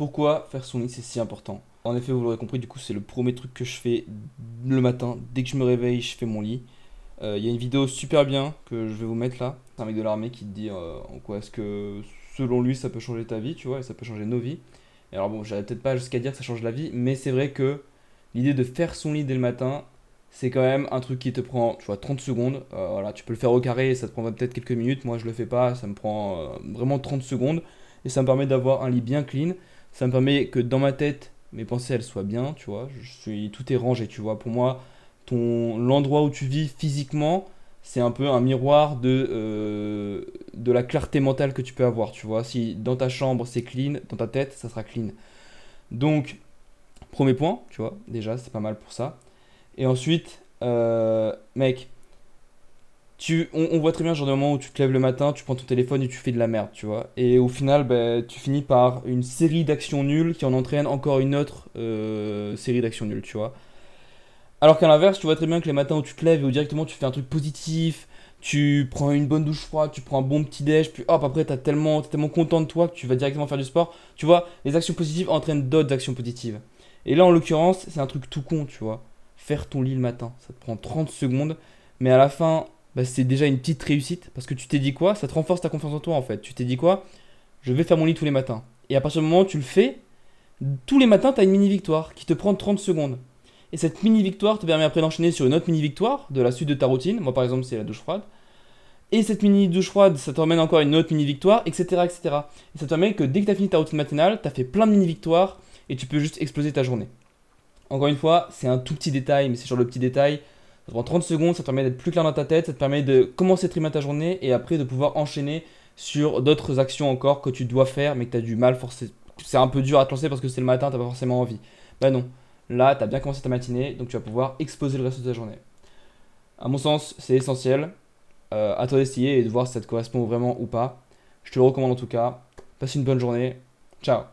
Pourquoi faire son lit, c'est si important? En effet, vous l'aurez compris, du coup, c'est le premier truc que je fais le matin. Dès que je me réveille, je fais mon lit. Il y a une vidéo super bien que je vais vous mettre là. C'est un mec de l'armée qui te dit en quoi est-ce que, selon lui, ça peut changer ta vie, tu vois, et ça peut changer nos vies. Et alors bon, j'allais peut-être pas jusqu'à dire que ça change la vie, mais c'est vrai que l'idée de faire son lit dès le matin, c'est quand même un truc qui te prend, tu vois, 30 secondes. Voilà, tu peux le faire au carré, ça te prendra peut-être quelques minutes. Moi, je le fais pas, ça me prend vraiment 30 secondes. Et ça me permet d'avoir un lit bien clean. Ça me permet que dans ma tête, mes pensées, elles soient bien, tu vois. Tout est rangé, tu vois. Pour moi, l'endroit où tu vis physiquement, c'est un peu un miroir de la clarté mentale que tu peux avoir, tu vois. Si dans ta chambre, c'est clean, dans ta tête, ça sera clean. Donc, premier point, tu vois, déjà, c'est pas mal pour ça. Et ensuite, mec, on voit très bien le genre de moment où tu te lèves le matin, tu prends ton téléphone et tu fais de la merde, tu vois. Et au final, ben, tu finis par une série d'actions nulles qui en entraîne encore une autre série d'actions nulles, tu vois. Alors qu'à l'inverse, tu vois très bien que les matins où tu te lèves et où directement tu fais un truc positif, tu prends une bonne douche froide, tu prends un bon petit déj, puis hop, après t'es tellement content de toi que tu vas directement faire du sport. Tu vois, les actions positives entraînent d'autres actions positives. Et là, en l'occurrence, c'est un truc tout con, tu vois. Faire ton lit le matin, ça te prend 30 secondes, mais à la fin, bah, c'est déjà une petite réussite parce que tu t'es dit quoi? Ça te renforce ta confiance en toi en fait. Tu t'es dit quoi? Je vais faire mon lit tous les matins. Et à partir du moment où tu le fais, tous les matins, tu as une mini victoire qui te prend 30 secondes. Et cette mini victoire te permet après d'enchaîner sur une autre mini victoire de la suite de ta routine. Moi, par exemple, c'est la douche froide. Et cette mini douche froide, ça t'emmène encore à une autre mini victoire, etc., etc. Et cetera. Et ça te permet que dès que tu as fini ta routine matinale, tu as fait plein de mini victoires et tu peux juste exploser ta journée. Encore une fois, c'est un tout petit détail, mais c'est sur le petit détail. Ça te prend 30 secondes, ça te permet d'être plus clair dans ta tête, ça te permet de commencer très bien ta journée et après de pouvoir enchaîner sur d'autres actions encore que tu dois faire, mais que tu as du mal forcément. C'est un peu dur à te lancer parce que c'est le matin, tu pas forcément envie. Bah non, là, tu as bien commencé ta matinée, donc tu vas pouvoir exploser le reste de ta journée. À mon sens, c'est essentiel. À toi d'essayer et de voir si ça te correspond vraiment ou pas. Je te le recommande en tout cas. Passe une bonne journée. Ciao.